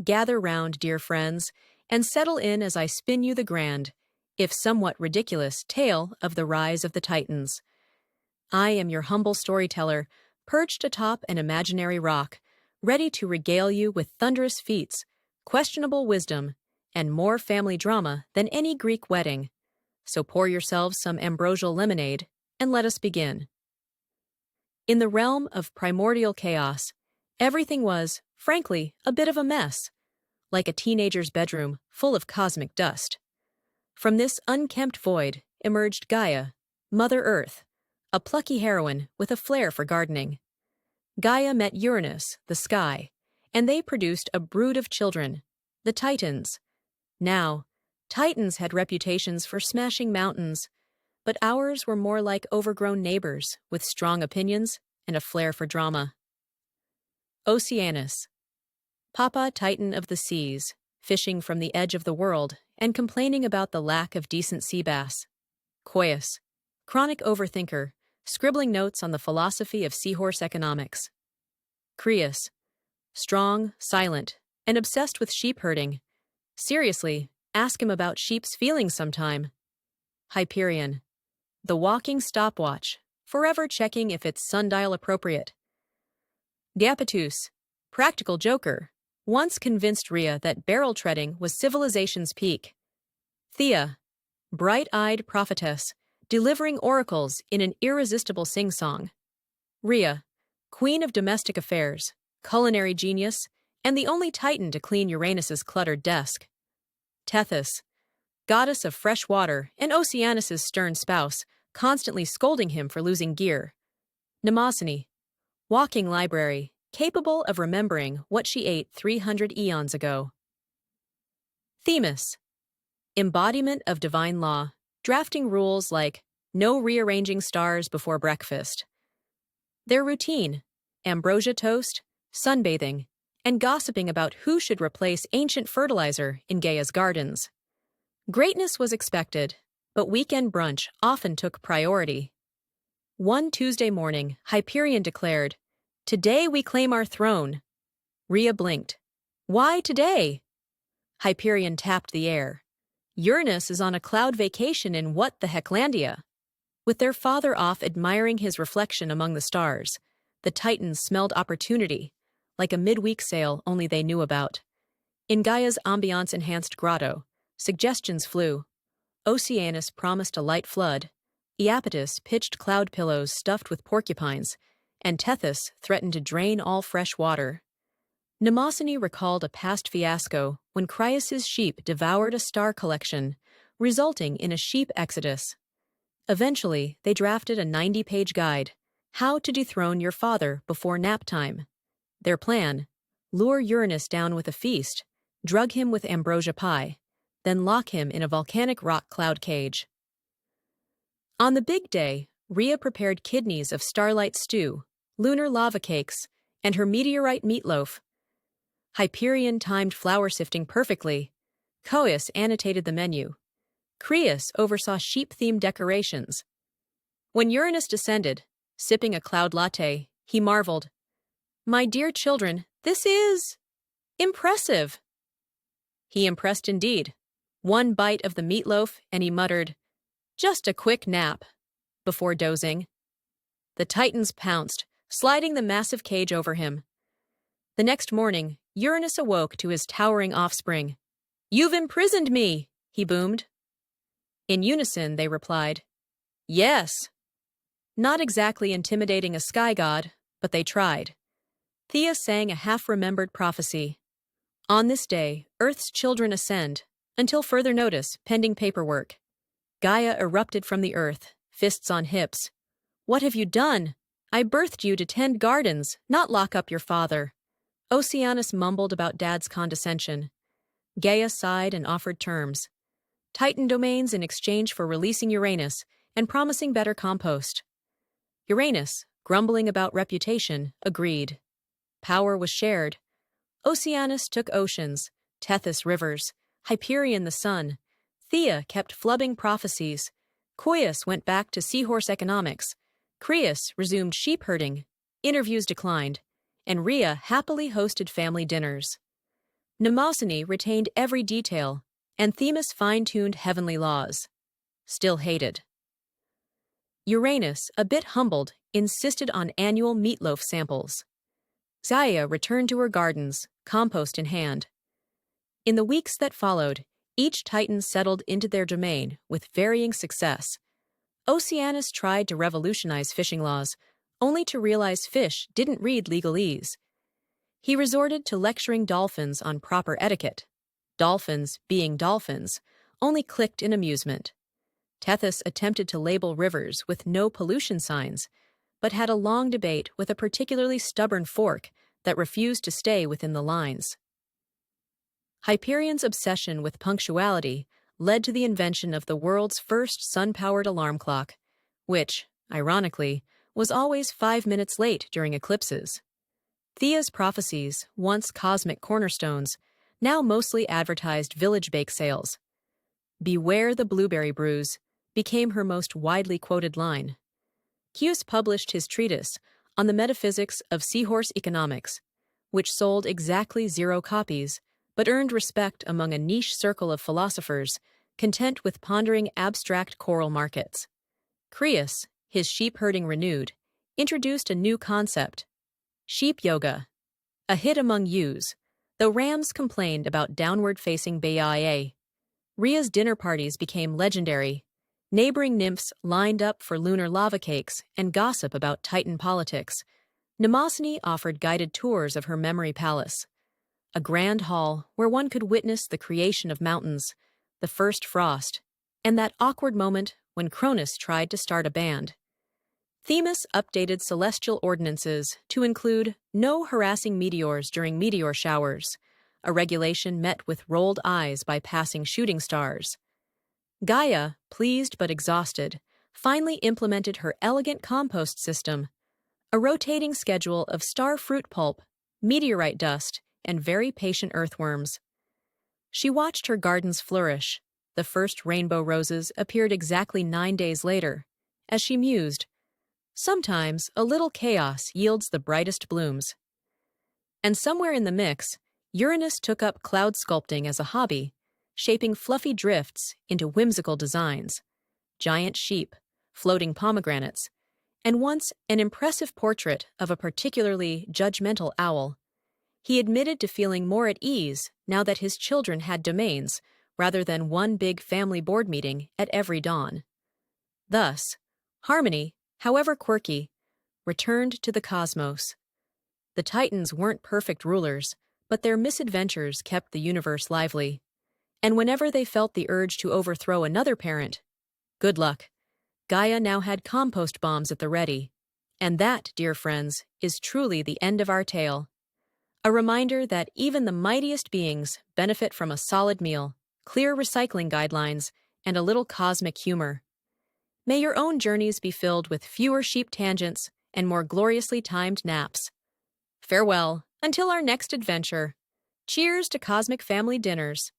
gather round, dear friends, and settle in as I spin you the grand, if somewhat ridiculous, tale of the rise of the Titans. I am your humble storyteller, perched atop an imaginary rock, ready to regale you with thunderous feats, questionable wisdom, and more family drama than any Greek wedding. So pour yourselves some ambrosial lemonade, and let us begin. In the realm of primordial chaos, everything was, frankly, a bit of a mess, like a teenager's bedroom full of cosmic dust. From this unkempt void emerged Gaia, Mother Earth, a plucky heroine with a flair for gardening. Gaia met Uranus, the sky, and they produced a brood of children, the Titans. Now, Titans had reputations for smashing mountains, but ours were more like overgrown neighbors with strong opinions and a flair for drama. Oceanus, Papa Titan of the seas, fishing from the edge of the world and complaining about the lack of decent sea bass. Coeus, chronic overthinker, scribbling notes on the philosophy of seahorse economics. Creus, strong, silent, and obsessed with sheep herding. Seriously, ask him about sheep's feelings sometime. Hyperion, the walking stopwatch, forever checking if it's sundial appropriate. Diapetus, practical joker, once convinced Rhea that barrel treading was civilization's peak. Thea, bright-eyed prophetess, delivering oracles in an irresistible sing-song. Rhea, queen of domestic affairs, culinary genius, and the only Titan to clean Uranus's cluttered desk. Tethys, goddess of fresh water and Oceanus's stern spouse, constantly scolding him for losing gear. Mnemosyne, walking library, capable of remembering what she ate 300 eons ago. Themis, embodiment of divine law, drafting rules like no rearranging stars before breakfast. Their routine, ambrosia toast, sunbathing, and gossiping about who should replace ancient fertilizer in Gaia's gardens. Greatness was expected, but weekend brunch often took priority. One Tuesday morning, Hyperion declared, "Today we claim our throne." Rhea blinked. "Why today?" Hyperion tapped the air. "Uranus is on a cloud vacation in what the Hecklandia." With their father off admiring his reflection among the stars, the Titans smelled opportunity, like a midweek sale only they knew about. In Gaia's ambiance-enhanced grotto, suggestions flew. Oceanus promised a light flood, Iapetus pitched cloud pillows stuffed with porcupines, and Tethys threatened to drain all fresh water. Mnemosyne recalled a past fiasco when Crius's sheep devoured a star collection, resulting in a sheep exodus. Eventually, they drafted a 90-page guide, How to Dethrone Your Father Before Nap Time. Their plan, lure Uranus down with a feast, drug him with ambrosia pie, then lock him in a volcanic rock cloud cage. On the big day, Rhea prepared kidneys of starlight stew, lunar lava cakes, and her meteorite meatloaf. Hyperion timed flour sifting perfectly. Coeus annotated the menu. Creus oversaw sheep-themed decorations. When Uranus descended, sipping a cloud latte, he marveled, "My dear children, this is impressive." He impressed indeed. One bite of the meatloaf, and he muttered, "Just a quick nap," before dozing. The Titans pounced, sliding the massive cage over him. The next morning, Uranus awoke to his towering offspring. "You've imprisoned me," he boomed. In unison, they replied, "Yes." Not exactly intimidating a sky god, but they tried. Thea sang a half-remembered prophecy. On this day, Earth's children ascend, until further notice, pending paperwork. Gaia erupted from the earth, fists on hips. "What have you done? I birthed you to tend gardens, not lock up your father." Oceanus mumbled about Dad's condescension. Gaia sighed and offered terms. Titan domains in exchange for releasing Uranus and promising better compost. Uranus, grumbling about reputation, agreed. Power was shared. Oceanus took oceans, Tethys rivers, Hyperion the sun. Thea kept flubbing prophecies. Coeus went back to seahorse economics. Creus resumed sheep herding. Interviews declined. And Rhea happily hosted family dinners. Mnemosyne retained every detail, and Themis fine-tuned heavenly laws. Still hated. Uranus, a bit humbled, insisted on annual meatloaf samples. Gaia returned to her gardens, compost in hand. In the weeks that followed, each Titan settled into their domain with varying success. Oceanus tried to revolutionize fishing laws, only to realize fish didn't read legalese. He resorted to lecturing dolphins on proper etiquette. Dolphins, being dolphins, only clicked in amusement. Tethys attempted to label rivers with no pollution signs, but had a long debate with a particularly stubborn fork that refused to stay within the lines. Hyperion's obsession with punctuality led to the invention of the world's first sun-powered alarm clock, which, ironically, was always 5 minutes late during eclipses. Thea's prophecies, once cosmic cornerstones, now mostly advertised village bake sales. "Beware the blueberry brews" became her most widely quoted line. Hughes published his treatise on the metaphysics of seahorse economics, which sold exactly 0 copies, but earned respect among a niche circle of philosophers content with pondering abstract choral markets. Creus, his sheep-herding renewed, introduced a new concept: sheep yoga, a hit among ewes, though rams complained about downward-facing Baiae. Rhea's dinner parties became legendary. Neighboring nymphs lined up for lunar lava cakes and gossip about Titan politics. Mnemosyne offered guided tours of her memory palace, a grand hall where one could witness the creation of mountains, the first frost, and that awkward moment when Cronus tried to start a band. Themis updated celestial ordinances to include no harassing meteors during meteor showers, a regulation met with rolled eyes by passing shooting stars. Gaia, pleased but exhausted, finally implemented her elegant compost system, a rotating schedule of star fruit pulp, meteorite dust, and very patient earthworms. She watched her gardens flourish. The first rainbow roses appeared exactly 9 days later. As she mused, sometimes a little chaos yields the brightest blooms. And somewhere in the mix, Uranus took up cloud sculpting as a hobby, shaping fluffy drifts into whimsical designs: giant sheep, floating pomegranates, and once an impressive portrait of a particularly judgmental owl. He admitted to feeling more at ease now that his children had domains, rather than one big family board meeting at every dawn. Thus, harmony, however quirky, returned to the cosmos. The Titans weren't perfect rulers, but their misadventures kept the universe lively. And whenever they felt the urge to overthrow another parent, good luck. Gaia now had compost bombs at the ready. And that, dear friends, is truly the end of our tale. A reminder that even the mightiest beings benefit from a solid meal, clear recycling guidelines, and a little cosmic humor. May your own journeys be filled with fewer sheep tangents and more gloriously timed naps. Farewell, until our next adventure. Cheers to cosmic family dinners.